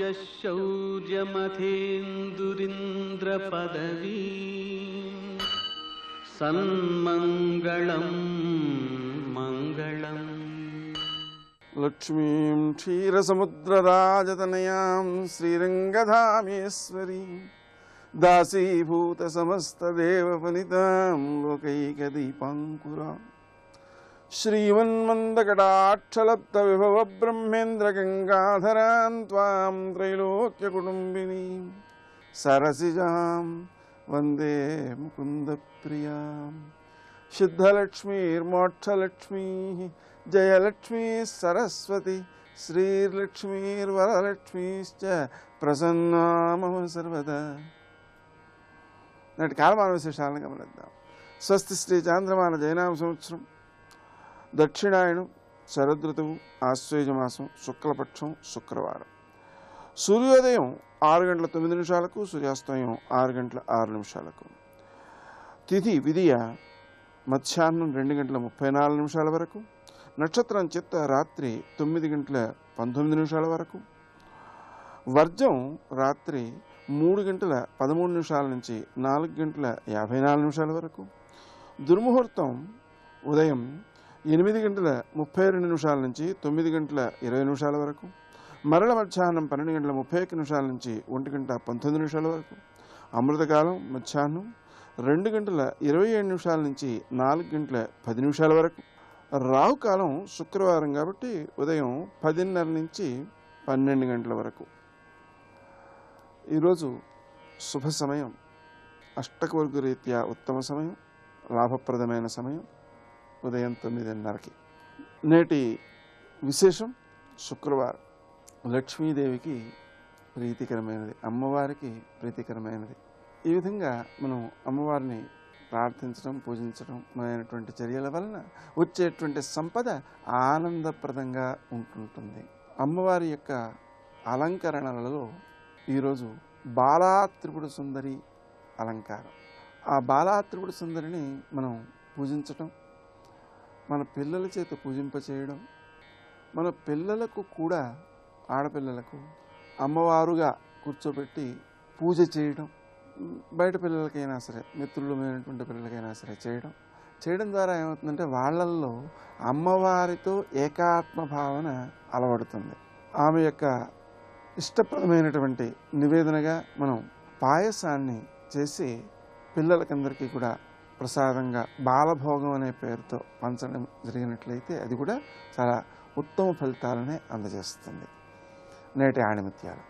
शौर्यमथेन्दुरिन्द्रपदवी सन्मङ्गलं मङ्गलम्। लक्ष्मीं क्षीरसमुद्रराजतनयां श्रीरङ्गधामेश्वरी दासीभूतसमस्तदेववनितां लोकैकदीपाङ्कुरां श्रीमन्मन्दकटाक्षलब्धविभवब्रह्मेन्द्रगङ्गाधरां त्वां त्रैलोक्यकुटुम्बिनीं सरसिजां वन्दे मुकुन्दप्रियां। सिद्धलक्ष्मीर्मोक्षलक्ष्मीः जयलक्ष्मी सरस्वती श्रीलक्ष्मीर्वरलक्ष्मीश्च प्रसन्ना मम सर्वदा। నేటి కాలమాన విశేషాలను గమనిద్దాం. స్వస్తి శ్రీ చాంద్రమాన జైనామ సంవత్సరం దక్షిణాయనం శరదృతువు ఆశ్వేజమాసం శుక్లపక్షం శుక్రవారం. సూర్యోదయం 6:09 సూర్యాస్తమయం 6:06. తిథి విధియ మధ్యాహ్నం 2:34 వరకు. నక్షత్రం చిత్త రాత్రి 9:19 వరకు. వర్జం రాత్రి 3:13 నుంచి 4:54 వరకు. దుర్ముహూర్తం ఉదయం 8:32 నుంచి 9:20 వరకు. మరల మధ్యాహ్నం 12:31 నుంచి 1:19 వరకు. అమృతకాలం మధ్యాహ్నం 2:27 నుంచి 4:10 వరకు. రాహుకాలం శుక్రవారం కాబట్టి ఉదయం 10:30 నుంచి 12 గంటల వరకు. ఈరోజు శుభ సమయం అష్టకవర్గ రీత్యా ఉత్తమ సమయం, లాభప్రదమైన సమయం ఉదయం 9:30. నేటి విశేషం శుక్రవారం లక్ష్మీదేవికి ప్రీతికరమైనది, అమ్మవారికి ప్రీతికరమైనది. ఈ విధంగా మనం అమ్మవారిని ప్రార్థించడం పూజించడం మొదలైనటువంటి చర్యల వలన వచ్చేటువంటి సంపద ఆనందప్రదంగా ఉంటుంటుంది. అమ్మవారి యొక్క అలంకరణలలో ఈరోజు బాలా త్రిపుర సుందరి అలంకారం. ఆ బాలా త్రిపుర సుందరిని మనం పూజించటం, మన పిల్లల చేత పూజింపచేయడం, మన పిల్లలకు కూడా ఆడపిల్లలకు అమ్మవారుగా కూర్చోబెట్టి పూజ చేయడం, బయట పిల్లలకైనా సరే మిత్రులమైనటువంటి పిల్లలకైనా సరే చేయడం ద్వారా ఏమవుతుందంటే వాళ్ళల్లో అమ్మవారితో ఏకాత్మ భావన అలవడుతుంది. ఆమె యొక్క ఇష్టప్రదమైనటువంటి నివేదనగా మనం పాయసాన్ని చేసి పిల్లలకందరికీ కూడా ప్రసాదంగా బాలభోగం అనే పేరుతో పంచడం జరిగినట్లయితే అది కూడా చాలా ఉత్తమ ఫలితాలనే అందజేస్తుంది. నేటి ఆణిముత్యాలు.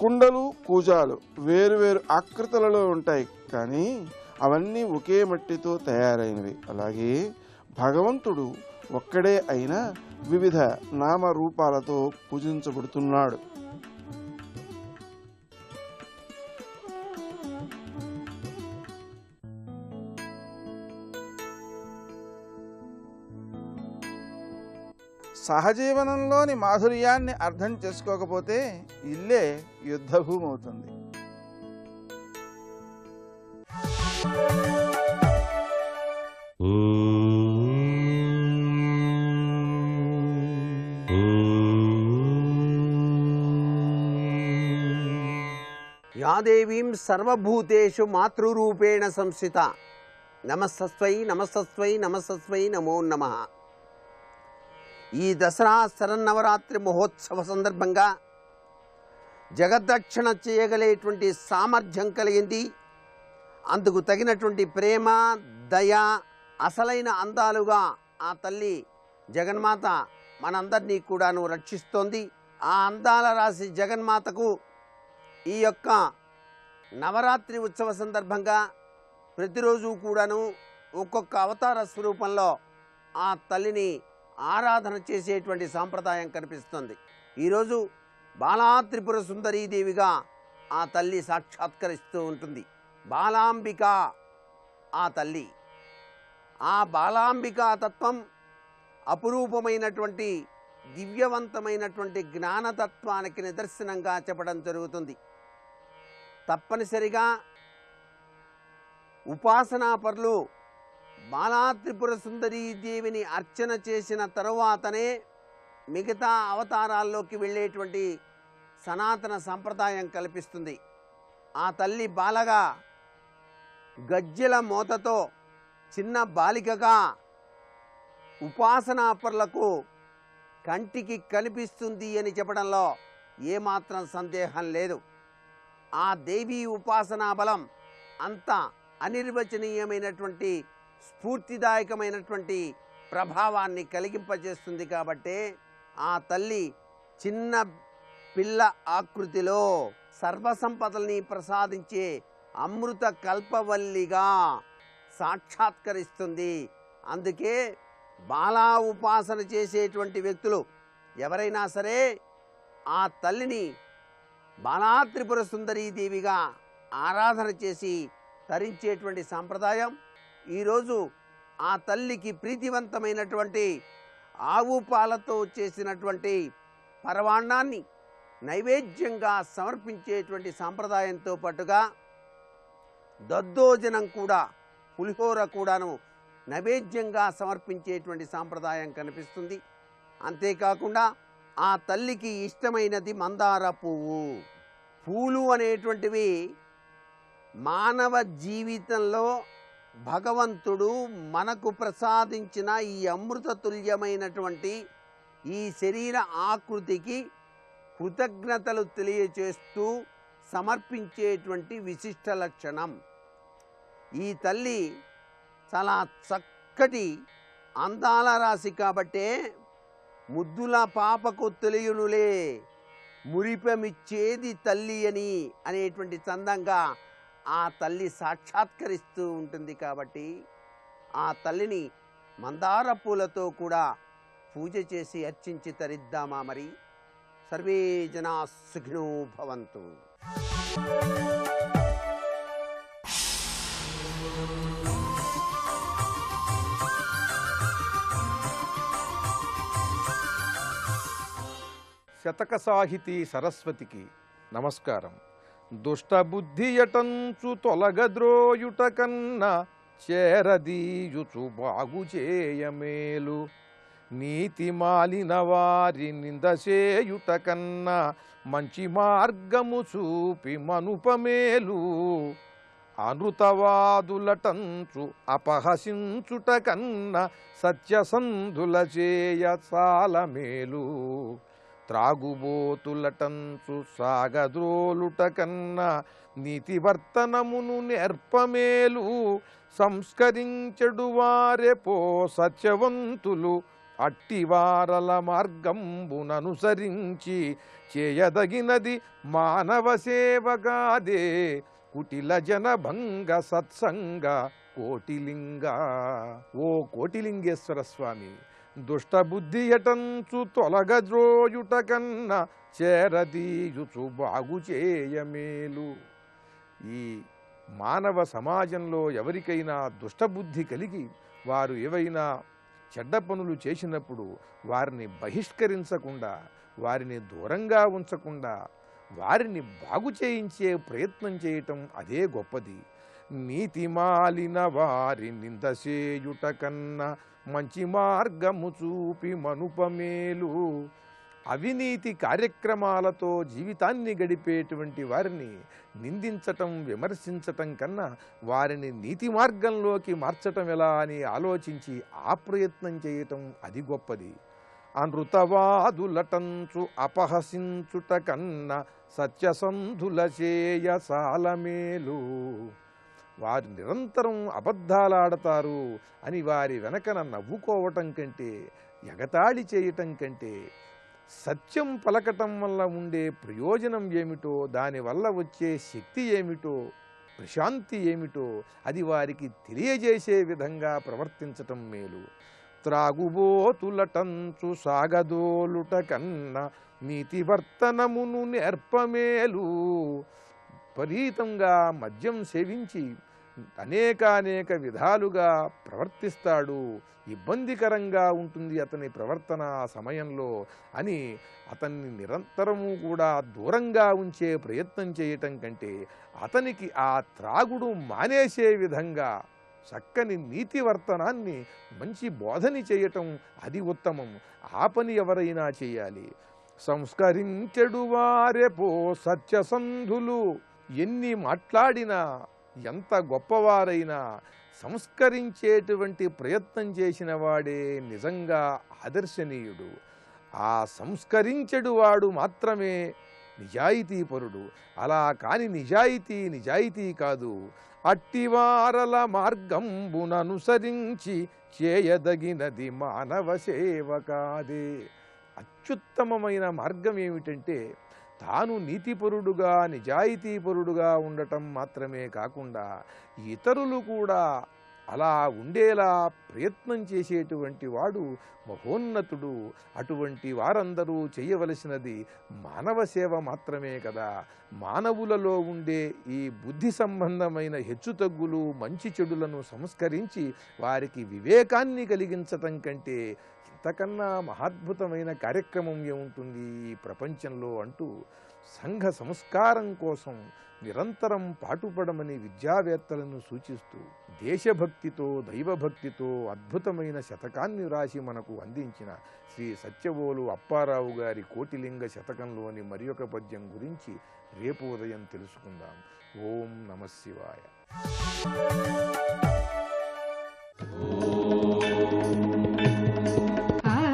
కుండలు కూజాలు వేరువేరు ఆకృతులలో ఉంటాయి, కానీ అవన్నీ ఒకే మట్టితో తయారైనవి. అలాగే భగవంతుడు ఒక్కడే అయినా వివిధ నామరూపాలతో పూజించబడుతున్నాడు. సహజీవనంలోని మాధుర్యాన్ని అర్థం చేసుకోకపోతే ఇల్లే యుద్ధభూమి అవుతుంది. యాదేవీం సర్వభూతేషు మాతృరూపేణ సంస్థిత నమస్తస్వై నమస్తస్వై నమస్తస్వై నమో నమః. ఈ దసరా శరన్నవరాత్రి మహోత్సవ సందర్భంగా జగద్రక్షణ చేయగలిగేటువంటి సామర్థ్యం కలిగింది. అందుకు తగినటువంటి ప్రేమ దయ అసలైన అందాలుగా ఆ తల్లి జగన్మాత మనందరినీ కూడాను రక్షిస్తోంది. ఆ అందాల రాశి జగన్మాతకు ఈ యొక్క నవరాత్రి ఉత్సవ సందర్భంగా ప్రతిరోజు కూడాను ఒక్కొక్క అవతార స్వరూపంలో ఆ తల్లిని ఆరాధన చేసేటువంటి సాంప్రదాయం కనిపిస్తుంది. ఈరోజు బాలా త్రిపుర సుందరీదేవిగా ఆ తల్లి సాక్షాత్కరిస్తూ ఉంటుంది. బాలాంబిక ఆ తల్లి. ఆ బాలాంబికా తత్వం అపురూపమైనటువంటి దివ్యవంతమైనటువంటి జ్ఞానతత్వానికి నిదర్శనంగా చెప్పడం జరుగుతుంది. తప్పనిసరిగా ఉపాసనాపరులు బాలా త్రిపుర సుందరీ దేవిని అర్చన చేసిన తరువాతనే మిగతా అవతారాల్లోకి వెళ్ళేటువంటి సనాతన సంప్రదాయం కల్పిస్తుంది. ఆ తల్లి బాలగా గజ్జెల మోతతో చిన్న బాలికగా ఉపాసనాపరులకు కంటికి కనిపిస్తుంది అని చెప్పడంలో ఏమాత్రం సందేహం లేదు. ఆ దేవీ ఉపాసనా బలం అంత అనిర్వచనీయమైనటువంటి స్ఫూర్తిదాయకమైనటువంటి ప్రభావాన్ని కలిగింపజేస్తుంది. కాబట్టే ఆ తల్లి చిన్న పిల్ల ఆకృతిలో సర్వసంపదల్ని ప్రసాదించే అమృత కల్పవల్లిగా సాక్షాత్కరిస్తుంది. అందుకే బాలా ఉపాసన చేసేటువంటి వ్యక్తులు ఎవరైనా సరే ఆ తల్లిని బాలా త్రిపుర సుందరీ దేవిగా ఆరాధన చేసి తరించేటువంటి సాంప్రదాయం ఈరోజు ఆ తల్లికి ప్రీతివంతమైనటువంటి ఆవు పాలతో చేసినటువంటి పరవాణాన్ని నైవేద్యంగా సమర్పించేటువంటి సాంప్రదాయంతో పాటుగా దద్దోజనం కూడా, పులిహోర కూడాను నైవేద్యంగా సమర్పించేటువంటి సాంప్రదాయం కనిపిస్తుంది. అంతేకాకుండా ఆ తల్లికి ఇష్టమైనది మందార పువ్వు. పూలు అనేటువంటివి మానవ జీవితంలో భగవంతుడు మనకు ప్రసాదించిన ఈ అమృతతుల్యమైనటువంటి ఈ శరీర ఆకృతికి కృతజ్ఞతలు తెలియచేస్తూ సమర్పించేటువంటి విశిష్ట లక్షణం. ఈ తల్లి చాలా చక్కటి అందాల రాశి కాబట్టే ముద్దుల పాపకు తెలియనులే మురిపెమిచ్చేది తల్లి అనేటువంటి చందంగా ఆ తల్లి సాక్షాత్కరిస్తూ ఉంటుంది. కాబట్టి ఆ తల్లిని మందార పూలతో కూడా పూజ చేసి అర్చించి తరిద్దామా? మరి సర్వే జనా సుఖినో భవంతు. శతక సాహితీ సరస్వతికి నమస్కారం. దుష్టబుద్ధియటంచు తొలగద్రోయుట కన్నా చేరదీయుచు బాగు చేయమేలు. నీతి మాలిన వారి నిందసేయుట కన్నా మంచి మార్గము చూపి మనుపమేలు. అనృతవాదులటంచు అపహసించుట కన్నా సత్యసంధుల చేయ చాలా మేలు. త్రాగుబోతులటంచు సాగద్రోలుట కన్నా నీతివర్తనమును నేర్పమేలు. సంస్కరించెడు వారే పో సత్యవంతులు అట్టివారల మార్గంబుననుసరించి చేయదగినది మానవ సేవగాదే కుటిల జనభంగ సత్సంగ కోటిలింగ. ఓ కోటిలింగేశ్వర స్వామి, దుష్టబుద్ధి ఎటంచు తొలగద్రోయుట కన్నా చేరదీయుచు బాగు చేయమేలు. ఈ మానవ సమాజంలో ఎవరికైనా దుష్టబుద్ధి కలిగి వారు ఏవైనా చెడ్డ పనులు చేసినప్పుడు వారిని బహిష్కరించకుండా, వారిని దూరంగా ఉంచకుండా, వారిని బాగు చేయించే ప్రయత్నం చేయటం అదే గొప్పది. నీతి మాలిన వారి నిందసేయుట కన్నా మంచి మార్గము చూపి మనుపమేలు. అవినీతి కార్యక్రమాలతో జీవితాన్ని గడిపేటువంటి వారిని నిందించటం, విమర్శించటం కన్నా వారిని నీతి మార్గంలోకి మార్చటం ఎలా అని ఆలోచించి ఆ ప్రయత్నం చేయటం అది గొప్పది. అనృతవాదులటంచు అపహసించుట కన్నా సత్యసంధుల చేయ సాలమేలు. వారు నిరంతరం అబద్ధాలాడతారు అని వారి వెనకన నవ్వుకోవటం కంటే, ఎగతాళి చేయటం కంటే, సత్యం పలకటం వల్ల ఉండే ప్రయోజనం ఏమిటో, దానివల్ల వచ్చే శక్తి ఏమిటో, ప్రశాంతి ఏమిటో అది వారికి తెలియజేసే విధంగా ప్రవర్తించటం మేలు. త్రాగుబోతులటంచు సాగదోలుట కన్నా నీతివర్తనమును నేర్పమేలు. విపరీతంగా మద్యం సేవించి అనేక విధాలుగా ప్రవర్తిస్తాడు, ఇబ్బందికరంగా ఉంటుంది అతని ప్రవర్తన ఆ సమయంలో అని అతన్ని నిరంతరము కూడా దూరంగా ఉంచే ప్రయత్నం చేయటం కంటే అతనికి ఆ త్రాగుడు మానేసే విధంగా చక్కని నీతివర్తనాన్ని మంచి బోధని చేయటం అది ఉత్తమం. ఆ పని ఎవరైనా చేయాలి. సంస్కరించెడు వారెపో సత్యసంధులు. ఎన్ని మాట్లాడినా ఎంత గొప్పవారైనా సంస్కరించేటువంటి ప్రయత్నం చేసిన వాడే నిజంగా ఆదర్శనీయుడు. ఆ సంస్కరించెడు వాడు మాత్రమే నిజాయితీపరుడు. అలా కాని నిజాయితీ కాదు. అట్టివారల మార్గంబుననుసరించి చేయదగినది మానవ సేవ కాదే. అత్యుత్తమమైన మార్గం ఏమిటంటే తాను నీతిపరుడుగా నిజాయితీపరుడుగా ఉండటం మాత్రమే కాకుండా ఇతరులు కూడా అలా ఉండేలా ప్రయత్నం చేసేటువంటి వాడు మహోన్నతుడు. అటువంటి వారందరూ చేయవలసినది మానవ సేవ మాత్రమే కదా. మానవులలో ఉండే ఈ బుద్ధి సంబంధమైన హెచ్చుతగ్గులు మంచి చెడులను సంస్కరించి వారికి వివేకాన్ని కలిగించటం కంటే ఇంతకన్నా మహాద్భుతమైన కార్యక్రమం ఏముంటుంది ఈ ప్రపంచంలో అంటూ సంఘ సంస్కారం కోసం నిరంతరం పాటుపడమని విద్యావేత్తలను సూచిస్తూ దేశభక్తితో దైవభక్తితో అద్భుతమైన శతకాన్ని రాసి మనకు అందించిన శ్రీ సత్యవోలు అప్పారావు గారి కోటిలింగ శతకంలోని మరి ఒక పద్యం గురించి రేపు ఉదయం తెలుసుకుందాం. ఓం నమః శివాయ.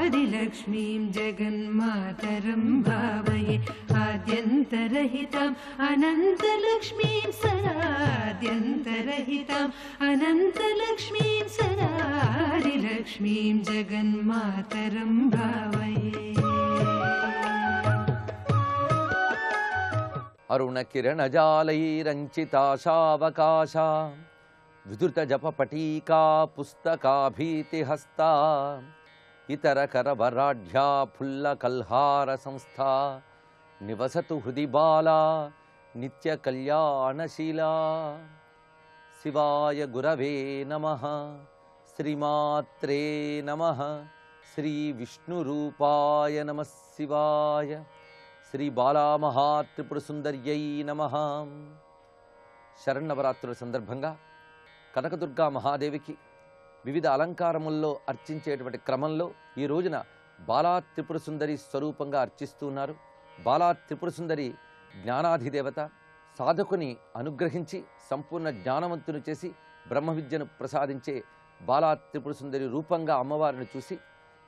आदिलक्ष्मीं जगन्मातरं भावये आद्यन्तरहिताम् अनन्तलक्ष्मीं सदाद्यन्तरहिताम् अनन्तलक्ष्मीं सदा आदिलक्ष्मीं जगन्मातरं भावये. अरुणकिरणजालैरञ्चिताशावकाशा विधृतजपपटीका पुस्तकाभीतिहस्ता इतरकरवराढ्या फुल्लकल्हारसंस्था निवसतु हृदि बाला नित्यकल्याणशीला. शिवाय गुरवे नमः. श्रीमात्रे नमः. श्रीविष्णुरूपाय नमः शिवाय. శ్రీబాలామహాత్రిపురసుందర్యై నమః. శరన్నవరాత్రుల సందర్భంగా కనకదుర్గా మహాదేవికి వివిధ అలంకారముల్లో అర్చించేటువంటి క్రమంలో ఈ రోజున బాలా త్రిపురసుందరి స్వరూపంగా అర్చిస్తున్నారు. బాలా త్రిపురసుందరి జ్ఞానాధిదేవత. సాధకుని అనుగ్రహించి సంపూర్ణ జ్ఞానవంతుని చేసి బ్రహ్మ విద్యను ప్రసాదించే బాలా త్రిపురసుందరి రూపంగా అమ్మవారిని చూసి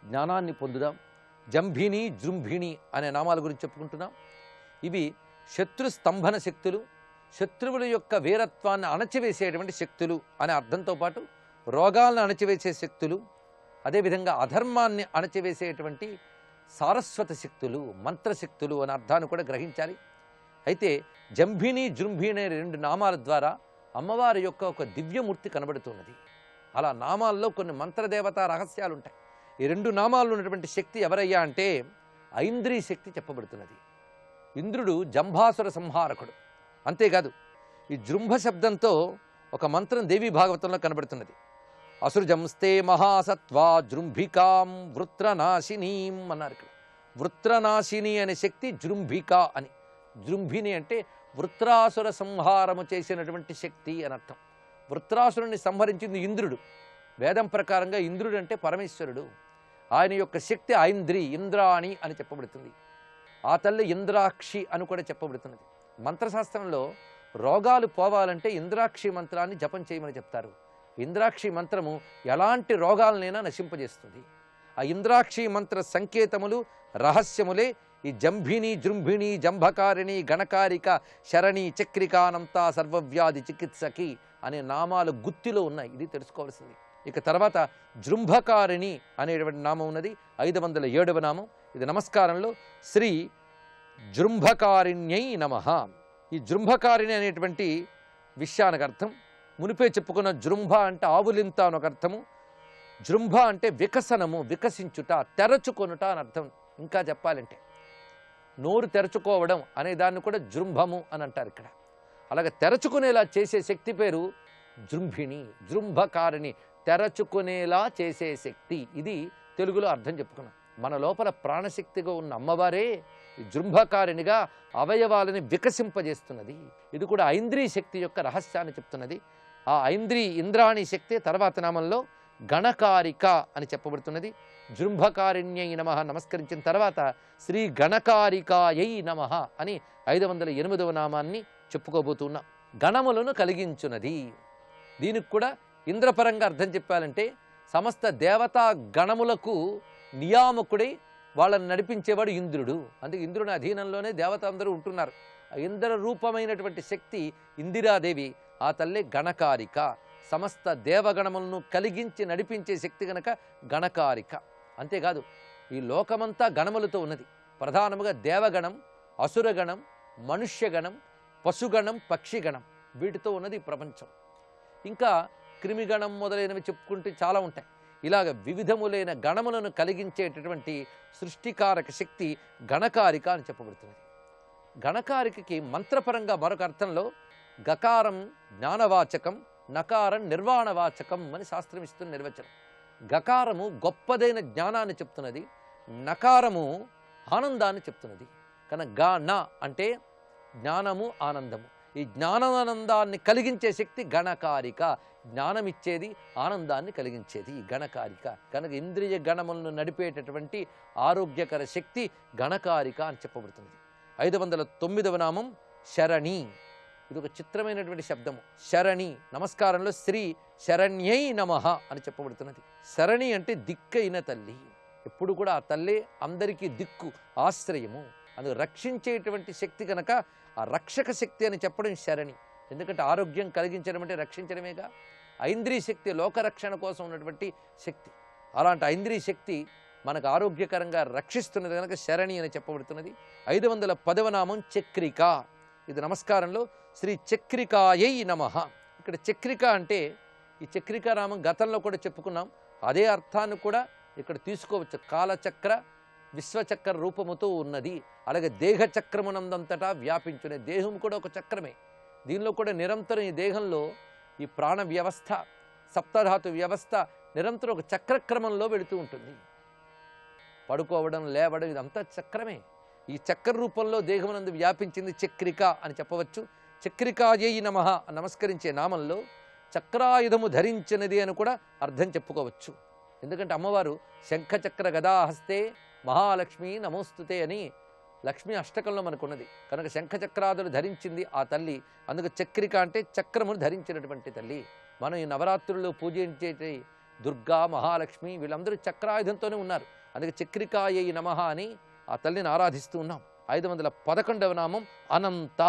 జ్ఞానాన్ని పొందుదాం. జంభిని జృంభిణి అనే నామాల గురించి చెప్పుకుంటున్నాం. ఇవి శత్రు స్తంభన శక్తులు, శత్రువుల యొక్క వీరత్వాన్ని అణచివేసేటువంటి శక్తులు అనే అర్థంతో పాటు రోగాలను అణచివేసే శక్తులు, అదేవిధంగా అధర్మాన్ని అణచివేసేటువంటి సారస్వత శక్తులు, మంత్రశక్తులు అనే అర్థాన్ని కూడా గ్రహించాలి. అయితే జంభిని జృంభిణి అనే రెండు నామాల ద్వారా అమ్మవారి యొక్క ఒక దివ్యమూర్తి కనబడుతున్నది. అలా నామాల్లో కొన్ని మంత్రదేవతా రహస్యాలు ఉంటాయి. ఈ రెండు నామాల్లో ఉన్నటువంటి శక్తి ఎవరయ్యా అంటే ఐంద్రీ శక్తి చెప్పబడుతున్నది. ఇంద్రుడు జంభాసుర సంహారకుడు. అంతేకాదు ఈ జృంభ శబ్దంతో ఒక మంత్రం దేవీ భాగవతంలో కనబడుతున్నది. అసృజంస్తే మహాసత్వా జృంభికాం వృత్రనాశినీం అన్నారు. ఇక్కడ వృత్రనాశిని అనే శక్తి జృంభిక అని. జృంభిని అంటే వృత్రాసుర సంహారము చేసినటువంటి శక్తి అని అర్థం. వృత్రాసురుని సంహరించింది ఇంద్రుడు. వేదం ప్రకారంగా ఇంద్రుడు అంటే పరమేశ్వరుడు. ఆయన యొక్క శక్తి ఐంద్రి, ఇంద్రాణి అని చెప్పబడుతుంది. ఆ తల్లి ఇంద్రాక్షి అని కూడా చెప్పబడుతున్నది. మంత్రశాస్త్రంలో రోగాలు పోవాలంటే ఇంద్రాక్షి మంత్రాన్ని జపం చేయమని చెప్తారు. ఇంద్రాక్షి మంత్రము ఎలాంటి రోగాలనైనా నశింపజేస్తుంది. ఆ ఇంద్రాక్షి మంత్ర సంకేతములు రహస్యములే ఈ జంభిని జృంభిణి జంభకారిణి గణకారిక శరణి చక్రికానంతా సర్వవ్యాధి చికిత్సకి అనే నామాలు గుత్తిలో ఉన్నాయి. ఇది తెలుసుకోవాల్సింది. ఇక తర్వాత జృంభకారిణి అనేటువంటి నామం ఉన్నది, 507వ నామం. ఇది నమస్కారంలో శ్రీ జృంభకారిణ్యై నమః. ఈ జృంభకారిణి అనేటువంటి విషయానికి అర్థం మునిపే చెప్పుకున్న జృంభ అంటే ఆవులింత అని ఒక అర్థము, జృంభ అంటే వికసనము, వికసించుట, తెరచుకొనుట అని అర్థం. ఇంకా చెప్పాలంటే నోరు తెరచుకోవడం అనే దాన్ని కూడా జృంభము అని అంటారు ఇక్కడ. అలాగే తెరచుకునేలా చేసే శక్తి పేరు జృంభిణి. జృంభకారిణి తెరచుకునేలా చేసే శక్తి. ఇది తెలుగులో అర్థం చెప్పుకున్నాం. మన లోపల ప్రాణశక్తిగా ఉన్న అమ్మవారే జృంభకారిణిగా అవయవాలని వికసింపజేస్తున్నది. ఇది కూడా ఐంద్రియ శక్తి యొక్క రహస్యాన్ని చెప్తున్నది. ఆ ఇంద్రాణి శక్తి తర్వాత నామంలో గణకారిక అని చెప్పబడుతున్నది. జృంభకారిణ్యై నమః నమస్కరించిన తర్వాత శ్రీ గణకారికాయై నమః అని 508వ నామాన్ని చెప్పుకోబోతున్నాం. గణములను కలిగించున్నది. దీనికి కూడా ఇంద్రపరంగా అర్థం చెప్పాలంటే సమస్త దేవతా గణములకు నియామకుడై వాళ్ళని నడిపించేవాడు ఇంద్రుడు. అందుకే ఇంద్రుని అధీనంలోనే దేవత అందరూ ఉంటున్నారు. ఇంద్ర రూపమైనటువంటి శక్తి ఇందిరాదేవి, ఆ తల్లి గణకారిక. సమస్త దేవగణములను కలిగించి నడిపించే శక్తి గనక గణకారిక. అంతేకాదు ఈ లోకమంతా గణములతో ఉన్నది. ప్రధానముగా దేవగణం, అసురగణం, మనుష్యగణం, పశుగణం, పక్షిగణం, వీటితో ఉన్నది ఈ ప్రపంచం. ఇంకా క్రిమిగణం మొదలైనవి చెప్పుకుంటే చాలా ఉంటాయి. ఇలాగ వివిధములైన గణములను కలిగించేటటువంటి సృష్టికారక శక్తి గణకారిక అని చెప్పబడుతున్నది. గణకారికకి మంత్రపరంగా మరొక అర్థంలో గకారం జ్ఞానవాచకం, నకారం నిర్వాణవాచకం అని శాస్త్రం ఇస్తున్న నిర్వచనం. గకారము గొప్పదైన జ్ఞానాన్ని చెప్తున్నది, నకారము ఆనందాన్ని చెప్తున్నది. కనుక గణ అంటే జ్ఞానము, ఆనందము. ఈ జ్ఞానానందాన్ని కలిగించే శక్తి గణకారిక. జ్ఞానం ఇచ్చేది, ఆనందాన్ని కలిగించేది గణకారిక. కనుక ఇంద్రియ గణములను నడిపేటటువంటి ఆరోగ్యకర శక్తి గణకారిక అని చెప్పబడుతుంది. 509వ నామం శరణి. ఇది ఒక చిత్రమైనటువంటి శబ్దము. శరణి నమస్కారంలో శ్రీ శరణ్యై నమః అని చెప్పబడుతున్నది. శరణి అంటే దిక్కైన తల్లి. ఎప్పుడు కూడా ఆ తల్లే అందరికీ దిక్కు, ఆశ్రయము. అందుకు రక్షించేటువంటి శక్తి కనుక ఆ రక్షక శక్తి అని చెప్పడం శరణి. ఎందుకంటే ఆరోగ్యం కలిగించడం అంటే రక్షించడమేగా. ఐంద్రియ శక్తి లోకరక్షణ కోసం ఉన్నటువంటి శక్తి. అలాంటి ఐంద్రియ శక్తి మనకు ఆరోగ్యకరంగా రక్షిస్తున్నది కనుక శరణి అని చెప్పబడుతున్నది. 510వ నామం చక్రిక. ఇది నమస్కారంలో శ్రీ చక్రికాయై నమః. ఇక్కడ చక్రిక అంటే ఈ చక్రికా నామం గతంలో కూడా చెప్పుకున్నాం. అదే అర్థాన్ని కూడా ఇక్కడ తీసుకోవచ్చు. కాలచక్ర, విశ్వచక్ర రూపముతో ఉన్నది. అలాగే దేహ చక్రమునందంతటా వ్యాపించునే దేహం కూడా ఒక చక్రమే. దీనిలో కూడా నిరంతరం ఈ దేహంలో ఈ ప్రాణ వ్యవస్థ, సప్తధాతు వ్యవస్థ నిరంతరం ఒక చక్రక్రమంలో వెళుతూ ఉంటుంది. పడుకోవడం, లేవడం ఇదంతా చక్రమే. ఈ చక్ర రూపంలో దేహమునందు వ్యాపించింది చక్రిక అని చెప్పవచ్చు. చక్రికాయై నమః నమస్కరించే నామంలో చక్రాయుధము ధరించినది అని కూడా అర్థం చెప్పుకోవచ్చు. ఎందుకంటే అమ్మవారు శంఖచక్ర గదాహస్తే మహాలక్ష్మి నమోస్తుతే అని లక్ష్మీ అష్టకంలో మనకున్నది. కనుక శంఖచక్రాదులు ధరించింది ఆ తల్లి. అందుకు చక్రిక అంటే చక్రమును ధరించినటువంటి తల్లి. మనం ఈ నవరాత్రుల్లో పూజించే దుర్గా, మహాలక్ష్మి వీళ్ళందరూ చక్రాయుధంతోనే ఉన్నారు. అందుకే చక్రికాయై నమః అని ఆ తల్లిని ఆరాధిస్తూ ఉన్నాం. 511వ నామం అనంత.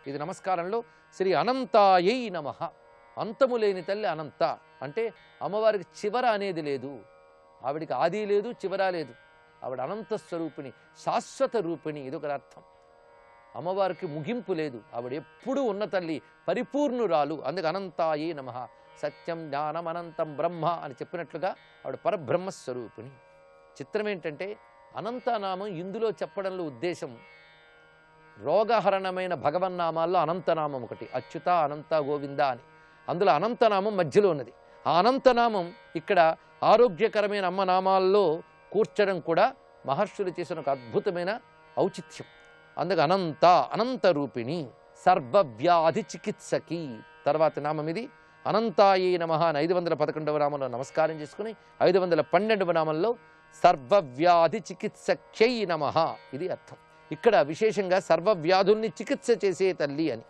ఇది నమస్కారంలో శ్రీ అనంతాయై నమః. అంతము లేని తల్లి అనంత. అంటే అమ్మవారికి చివర అనేది లేదు. ఆవిడికి ఆది లేదు, చివర లేదు. ఆవిడ అనంత స్వరూపిణి, శాశ్వత రూపిణి. ఇదొక అర్థం. అమ్మవారికి ముగింపు లేదు. ఆవిడ ఎప్పుడూ ఉన్న తల్లి, పరిపూర్ణురాలు. అందుకు అనంతాయై నమః. సత్యం జ్ఞానం అనంతం బ్రహ్మ అని చెప్పినట్లుగా ఆవిడ పరబ్రహ్మస్వరూపిణి. చిత్రం ఏంటంటే అనంతనామం ఇందులో చెప్పడంలో ఉద్దేశం రోగహరణమైన భగవన్నామాల్లో అనంతనామం ఒకటి, అచ్యుత, అనంత, గోవింద అని. అందులో అనంతనామం మధ్యలో ఉన్నది. ఆ అనంతనామం ఇక్కడ ఆరోగ్యకరమైన అమ్మనామాల్లో కూర్చడం కూడా మహర్షులు చేసిన ఒక అద్భుతమైన ఔచిత్యం. అందుకు అనంత, అనంత రూపిణి, సర్వవ్యాధి చికిత్సకి. తర్వాత నామం ఇది అనంతాయై నమః అని 511వ నామంలో నమస్కారం చేసుకుని 512వ నామంలో సర్వవ్యాధి చికిత్సక్యై నమః ఇది అర్థం. ఇక్కడ విశేషంగా సర్వవ్యాధుల్ని చికిత్స చేసే తల్లి అని.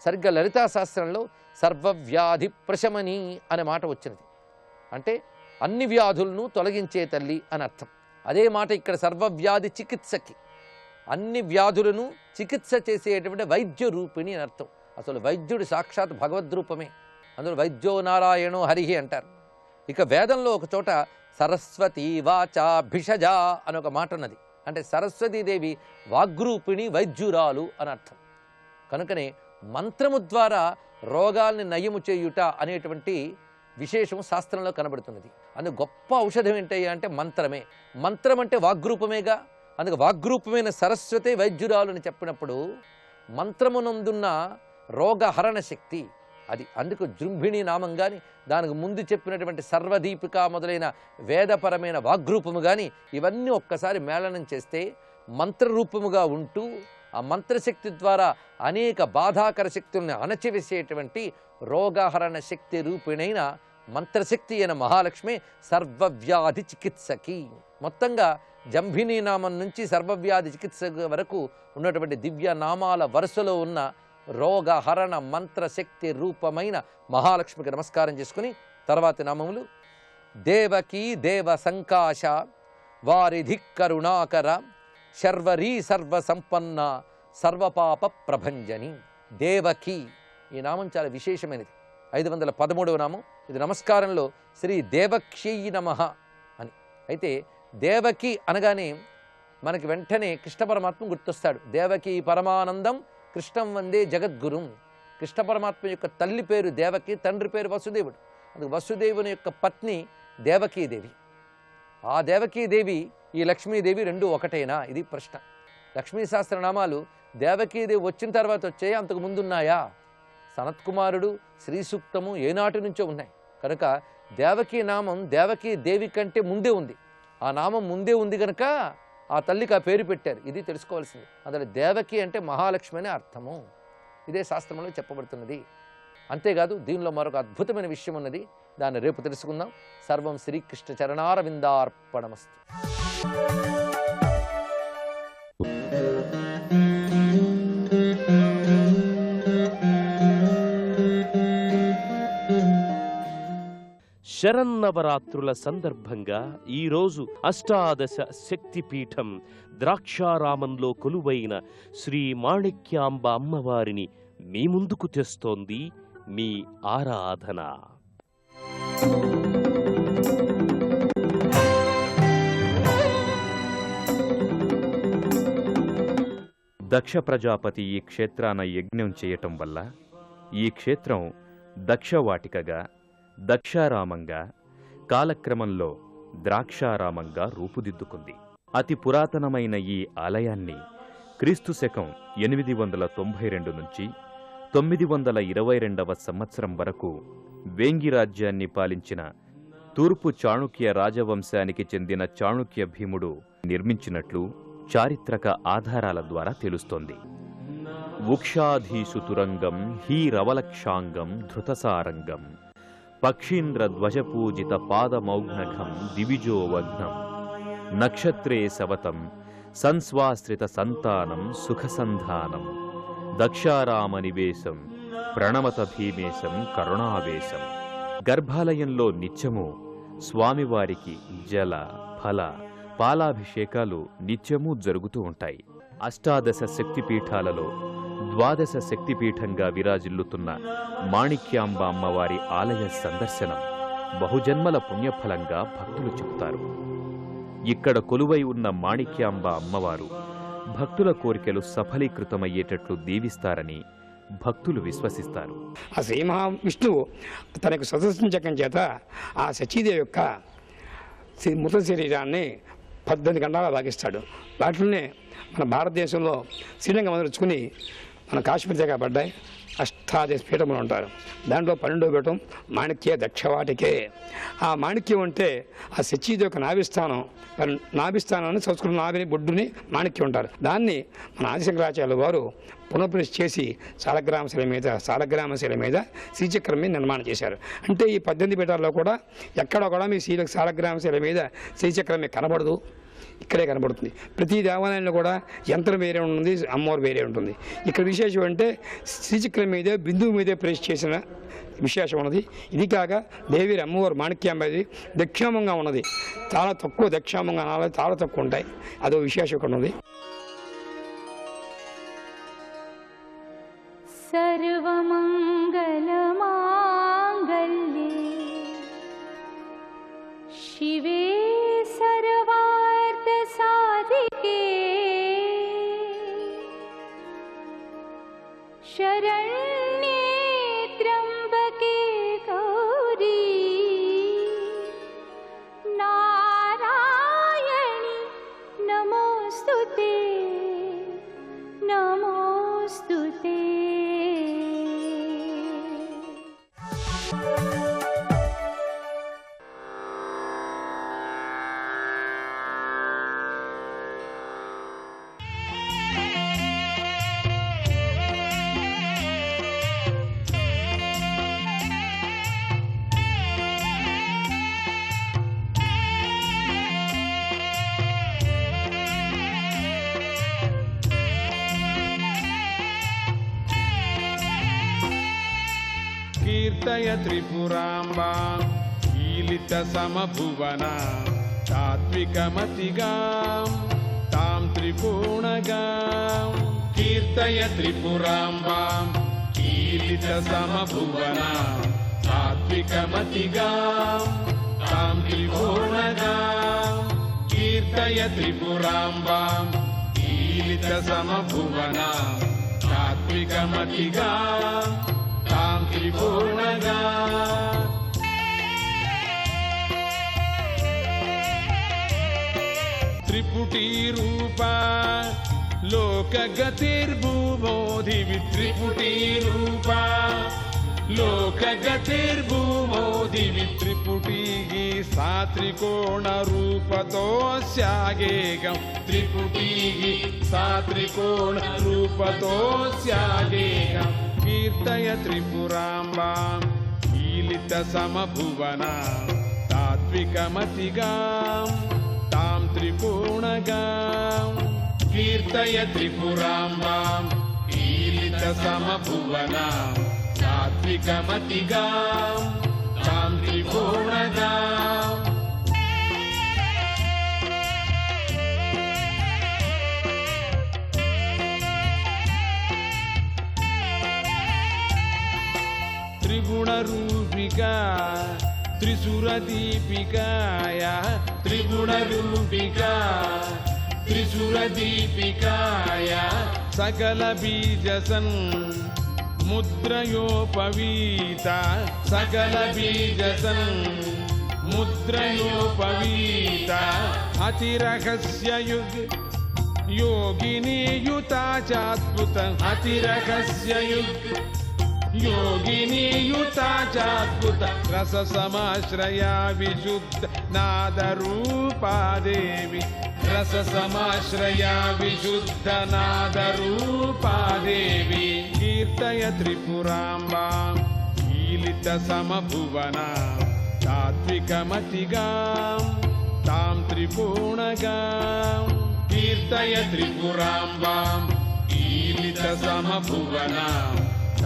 సరిగ్గా లలితా శాస్త్రంలో సర్వవ్యాధి ప్రశమని అనే మాట వచ్చినది. అంటే అన్ని వ్యాధులను తొలగించే తల్లి అని అర్థం. అదే మాట ఇక్కడ సర్వవ్యాధి చికిత్సకి, అన్ని వ్యాధులను చికిత్స చేసేటువంటి వైద్య రూపిణి అని అర్థం. అసలు వైద్యుడు సాక్షాత్ భగవద్రూపమే. అందులో వైద్యో నారాయణో హరిహి అంటారు. ఇక వేదంలో ఒక చోట సరస్వతీ వాచా భిషజ అని ఒక మాట ఉన్నది. అంటే సరస్వతీదేవి వాగ్రూపిణి, వైద్యురాలు అని అర్థం. కనుకనే మంత్రము ద్వారా రోగాల్ని నయము చేయుట అనేటువంటి విశేషం శాస్త్రంలో కనబడుతున్నది. అందుకు గొప్ప ఔషధం ఏంటయ్యా అంటే మంత్రమే. మంత్రం అంటే వాగ్రూపమేగా. అందుకు వాగ్రూపమైన సరస్వతి వైద్యురాలు అని చెప్పినప్పుడు మంత్రమునందున్న రోగహరణ శక్తి అది. అందుకు జృంభిణి నామం కానీ, దానికి ముందు చెప్పినటువంటి సర్వదీపిక మొదలైన వేదపరమైన వాగ్రూపము కానీ ఇవన్నీ ఒక్కసారి మేళనం చేస్తే మంత్రరూపముగా ఉంటూ ఆ మంత్రశక్తి ద్వారా అనేక బాధాకర శక్తుల్ని అణచివేసేటువంటి రోగహరణ శక్తి రూపిణైన మంత్రశక్తి అయిన మహాలక్ష్మి సర్వవ్యాధి చికిత్సకి. మొత్తంగా జంభినీ నామం నుంచి సర్వవ్యాధి చికిత్స వరకు ఉన్నటువంటి దివ్య నామాల వరుసలో ఉన్న రోగహరణ మంత్రశక్తి రూపమైన మహాలక్ష్మికి నమస్కారం చేసుకుని తర్వాతి నామములు దేవకీ దేవ సంకాశ వారిధి కరుణాకర శర్వరీ సర్వ సంపన్న సర్వపాప ప్రభంజని. దేవకీ ఈ నామం చాలా విశేషమైనది. 513వ నామం. ఇది నమస్కారంలో శ్రీ దేవక్ష్యై నమః అని. అయితే దేవకి అనగానే మనకి వెంటనే కృష్ణ పరమాత్మ గుర్తొస్తాడు. దేవకి పరమానందం కృష్ణం వందే జగద్గురుం. కృష్ణ పరమాత్మ యొక్క తల్లి పేరు దేవకి, తండ్రి పేరు వసుదేవుడు. అందుకు వసుదేవుని యొక్క పత్ని దేవకీదేవి. ఆ దేవకీదేవి ఈ లక్ష్మీదేవి రెండు ఒకటేనా? ఇది ప్రశ్న. లక్ష్మీ సహస్రనామాలు దేవకీదేవి వచ్చిన తర్వాత వచ్చాయా, అంతకు ముందున్నాయా? సనత్కుమారుడు, శ్రీ సూక్తము ఏనాటి నుంచో ఉన్నాయి. కనుక దేవకీ నామం దేవకీ దేవి కంటే ముందే ఉంది. ఆ నామం ముందే ఉంది కనుక ఆ తల్లికి ఆ పేరు పెట్టారు. ఇది తెలుసుకోవాల్సింది. అందులో దేవకి అంటే మహాలక్ష్మి అనే అర్థము. ఇదే శాస్త్రంలో చెప్పబడుతున్నది. అంతేకాదు దీనిలో మరొక అద్భుతమైన విషయం ఉన్నది. దాన్ని రేపు తెలుసుకుందాం. సర్వం శ్రీకృష్ణ చరణారవిందార్పణమస్తు. శరన్నవరాత్రుల సందర్భంగా ఈరోజు అష్టాదశ శక్తిపీఠం ద్రాక్షారామంలో కొలువైన శ్రీ మాణిక్యాంబ అమ్మవారిని మీ ముందుకు తెస్తోంది మీ ఆరాధన. దక్ష ప్రజాపతి ఈ క్షేత్రాన యజ్ఞం చేయటం వల్ల ఈ క్షేత్రం దక్షవాటికగా, దక్షారామంగా, కాలక్రమంలో ద్రాక్షారామంగా రూపుదిద్దుకుంది. అతి పురాతనమైన ఈ ఆలయాన్ని క్రీస్తు శకం 892 నుంచి 922వ సంవత్సరం వరకు వేంగి రాజ్యాన్ని పాలించిన తూర్పు చాళుక్య రాజవంశానికి చెందిన చాళుక్య భీముడు నిర్మించినట్లు చారిత్రక ఆధారాల ద్వారా తెలుస్తోంది. ఉక్షాధీసుతురంగం హీరవలక్షాంగం ధృతసారంగం పక్షీంద్ర ధ్వజపూజిత పాదమౌఘ్నఘం దివిజోవగ్నం నక్షత్రే సవతం సంస్వాశ్రిత సంతానం సుఖసంధానం దక్షారామనివేశం ప్రణమత భీమేశం కరుణావేశం. గర్భాలయంలో నిత్యము స్వామివారికి జల, ఫల, పాలాభిషేకాలు నిత్యము జరుగుతూ ఉంటాయి. అష్టాదశ శక్తిపీఠాలలో ద్వాదశ శక్తిపీఠంగా విరాజిల్లుతున్న మాణిక్యాంబ అమ్మవారి ఆలయ సందర్శనం బహుజన్మల పుణ్యఫలంగా భక్తులు చెబుతారు. ఇక్కడ కొలువై ఉన్న మాణిక్యాంబ అమ్మవారు భక్తుల కోరికలు సఫలీకృతమయ్యేటట్లు దీవిస్తారని భక్తులు విశ్వసిస్తారు. ఆ శ్రీ మహావిష్ణువు తనకు సదస్సుంచకం చేత ఆ సచీదేవి యొక్క మృత శరీరాన్ని 18 గంటలా భాగిస్తాడు. వాటిలోనే మన భారతదేశంలో శ్రీరంగం మొదలుచుకుని మన కాశ్మీర్ పడ్డాయి. అష్టాదశ పీఠములు ఉంటారు. దాంట్లో 12వ పీఠం మాణిక్య దక్షవాటికే. ఆ మాణిక్యం అంటే ఆ సచీదేవి యొక్క నాభిస్థానాన్ని సంస్కృత నాభిని బొడ్డుని మాణిక్యం ఉంటారు. దాన్ని మన ఆదిశంకరాచార్యుల వారు పునఃప్రతిష్ఠ చేసి సాలగ్రామశిల మీద శ్రీచక్రం మీద నిర్మాణం చేశారు. అంటే ఈ 18 పీఠాల్లో కూడా ఎక్కడ కూడా మీ సాలగ్రామశిల మీద శ్రీచక్రం మీద కనబడదు, ఇక్కడే కనబడుతుంది. ప్రతి దేవాలయంలో కూడా యంత్రం వేరే ఉంటుంది, అమ్మవారు వేరే ఉంటుంది. ఇక్కడ విశేషం అంటే శ్రీచక్రం మీదే బిందువు మీదే ప్రవేశ చేసిన విశేషం ఉన్నది. ఇది కాక దేవి అమ్మవారు మాణిక్యాంబది దక్షిణామంగా ఉన్నది. చాలా తక్కువ దక్షిణామంగా చాలా తక్కువ ఉంటాయి. అదో విశేషం ఇక్కడ ఉన్నది. సర్వమంగళమాంగళ్యే శివే సర్వార్థ సాధికే శరణ్యే త్ర్యంబకే గౌరీ నారాయణి నమోస్తుతే నమోస్తుతే. కీర్తయ త్రిపురాంబాం ఈలిత సమభువన తాత్వికమతిగాం తాం త్రికోణగాం కీర్తయ త్రిపురాంబాం ఈలిత సమభువన తాత్వికమతిగాం తాం త్రికోణగాం కీర్తయ త్రిపురాంబాం ఈలిత సమభువన తాత్వికమతిగాం తాం త్రికోణగాం త్రిపుటీ రూపా లోకగతిర్భూమోధివి త్రిపుటీ రూపా లోకగతిర్భూమోధివి త్రిపుటీగి సాత్రికోణ రూపతో స్యాగేగం త్రిపుటీగి సాత్రికోణ రూపతో స్యాగేగం కీర్తయ త్రిపురాంబాం ఈలిత సమభువన తాత్వికమతిగాం తాం త్రికోణగాం కీర్తయ త్రిపురాంబాం ఈలిత సమభువన తాత్వికమతిగాం తాం త్రికోణగాం త్రిగుణరూపికా త్రిసురదీపికాయ త్రిగుణరూపికా త్రిసురదీపికాయ సకల బీజసన్ ముద్రయోపవీత సకల బీజసన్ ముద్రయోపవీత అతిరహస్య యుగ్ యోగినీయుతా చాద్భుత అతిరహస్య యుగ్ योगिनीयुता चाद्भुत रस समाश्रया विशुद्ध नादरूपा देवी रस समाश्रया विशुद्ध नादरूपा देवी कीर्तय त्रिपुरांबां ईलित समभुवना तात्विकमतिगां तां त्रिकोणगां कीर्तय त्रिपुरांबां ईलित समभुवना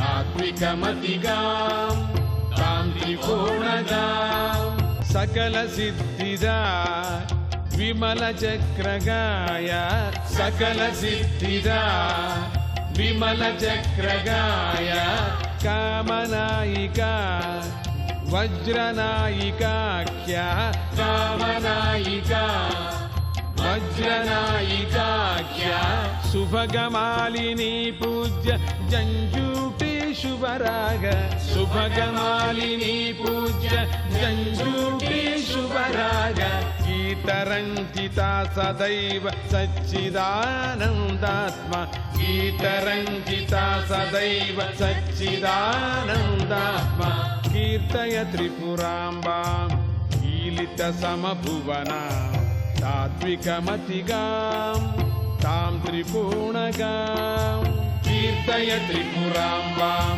तात्विकमतिगां तां त्रिकोणगां सकल सिद्धिदा विमल चक्रगाय सकल सिद्धिदा विमल चक्रगाय कामनायिका वज्रनायिकाख्या कामनायिका वज्रनायिकाख्या शुभगमालिनी पूज्य जंजूटे शुभराग शुभगमालिनी पूज्य जंजूटे शुभराग गीतरञ्जिता सदैव सच्चिदानन्दात्मा गीतरञ्जिता सदैव सच्चिदानन्दात्मा कीर्तय त्रिपुरांबां ईलित समभुवना तात्विकमतिगां तां त्रिकोणगां कीर्तय त्रिपुरांबां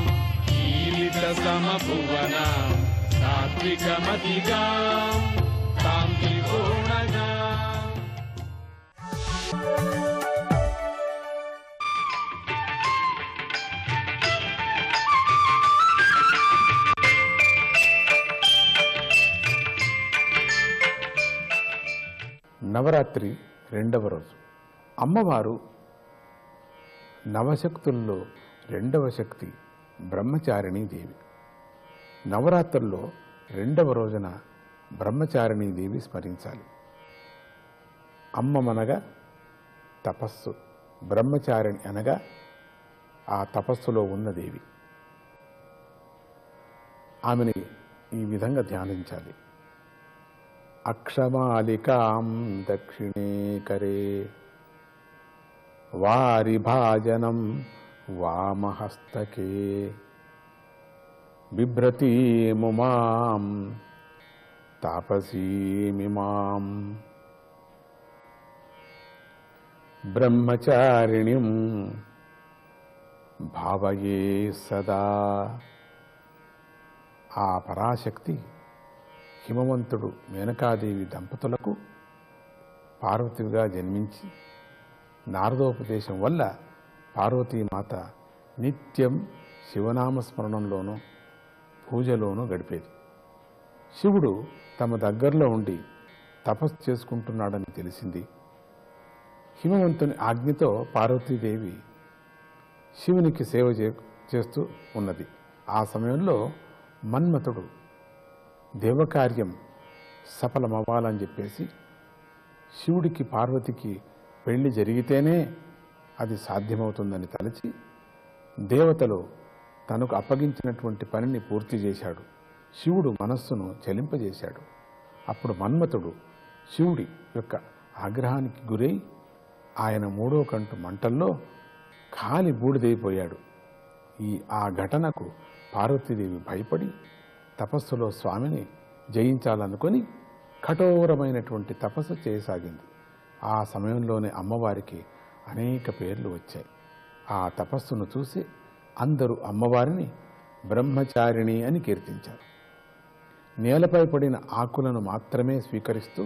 ईलित समभुवना तात्विकमतिगां तां त्रिकोणगां నవరాత్రి రెండవ రోజు అమ్మవారు నవశక్తుల్లో రెండవ శక్తి బ్రహ్మచారిణీ దేవి. నవరాత్రుల్లో రెండవ రోజున బ్రహ్మచారిణీ దేవి స్మరించాలి. అమ్మమనగా తపస్సు, బ్రహ్మచారిణి అనగా ఆ తపస్సులో ఉన్న దేవి. ఆమెని ఈ విధంగా ధ్యానించాలి. అక్షమాలికాం దక్షిణే కరే వారిభాజనం వామహస్తకే బిభ్రతీముమాం తాపసీమిమాం బ్రహ్మచారిణిం భావయే సదా. ఆ పరాశక్తి హిమవంతుడు మేనకాదేవి దంపతులకు పార్వతిగా జన్మించి నారదోపదేశం వల్ల పార్వతీమాత నిత్యం శివనామస్మరణంలోనూ పూజలోనూ గడిపేది. శివుడు తమ దగ్గరలో ఉండి తపస్సు చేసుకుంటున్నాడని తెలిసింది. హిమవంతుని ఆజ్ఞతో పార్వతీదేవి శివునికి సేవ చేస్తూ ఉన్నది. ఆ సమయంలో మన్మథుడు దేవకార్యం సఫలమవ్వాలని చెప్పేసి శివుడికి పార్వతికి పెళ్లి జరిగితేనే అది సాధ్యమవుతుందని తలచి దేవతలు తనకు అప్పగించినటువంటి పనిని పూర్తి చేశాడు. శివుడు మనస్సును చలింపజేశాడు. అప్పుడు మన్మథుడు శివుడి యొక్క ఆగ్రహానికి గురై ఆయన మూడో కంటు మంటల్లో కాలి బూడిదైపోయాడు. ఆ ఘటనకు పార్వతీదేవి భయపడి తపస్సులో స్వామిని జయించాలనుకొని కఠోరమైనటువంటి తపస్సు చేయసాగింది. ఆ సమయంలోనే అమ్మవారికి అనేక పేర్లు వచ్చాయి. ఆ తపస్సును చూసి అందరూ అమ్మవారిని బ్రహ్మచారిణి అని కీర్తించారు. నేలపై పడిన ఆకులను మాత్రమే స్వీకరిస్తూ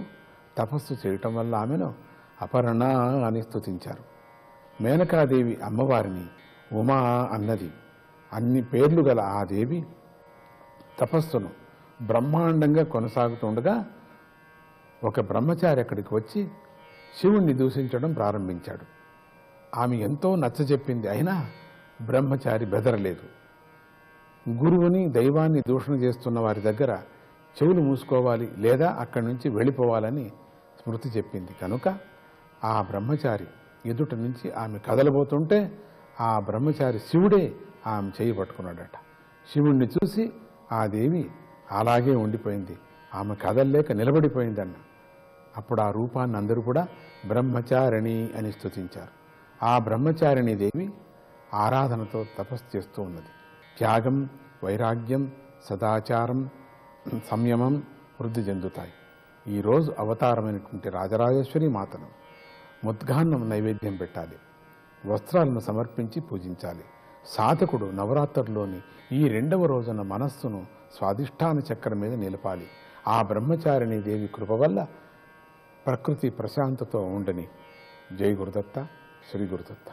తపస్సు చేయటం వల్ల ఆమెను అపర్ణ అని స్తుతించారు. మేనకాదేవి అమ్మవారిని ఉమా అన్నది. అన్ని పేర్లు గల ఆ దేవి తపస్సును బ్రహ్మాండంగా కొనసాగుతుండగా ఒక బ్రహ్మచారి అక్కడికి వచ్చి శివుణ్ణి దూషించడం ప్రారంభించాడు. ఆమె ఎంతో నచ్చజెప్పింది. అయినా బ్రహ్మచారి బెదరలేదు. గురువుని దైవాన్ని దూషణ చేస్తున్న వారి దగ్గర చెవులు మూసుకోవాలి లేదా అక్కడి నుంచి వెళ్ళిపోవాలని స్మృతి చెప్పింది. కనుక ఆ బ్రహ్మచారి ఎదుట నుంచి ఆమె కదలబోతుంటే ఆ బ్రహ్మచారి శివుడే ఆమె చేయి పట్టుకున్నాడట. శివుణ్ణి చూసి ఆ దేవి అలాగే ఉండిపోయింది. ఆమె కదల్లేక నిలబడిపోయిందన్న. అప్పుడు ఆ రూపాన్ని అందరూ కూడా బ్రహ్మచారిణి అని స్తుతించారు. ఆ బ్రహ్మచారిణి దేవి ఆరాధనతో తపస్సు చేస్తూ ఉన్నది. త్యాగం, వైరాగ్యం, సదాచారం, సంయమం వృద్ధి చెందుతాయి. ఈరోజు అవతారమైనటువంటి రాజరాజేశ్వరి మాతను ముద్గాన్నం నైవేద్యం పెట్టాలి. వస్త్రాలను సమర్పించి పూజించాలి. సాధకుడు నవరాత్రుల్లోని ఈ 2వ రోజున మనస్సును స్వాధిష్టాన చక్రం మీద నిలపాలి. ఆ బ్రహ్మచారిణి దేవి కృప వల్ల ప్రకృతి ప్రశాంతతో ఉండని. జై గురుదత్త, శ్రీ గురుదత్త.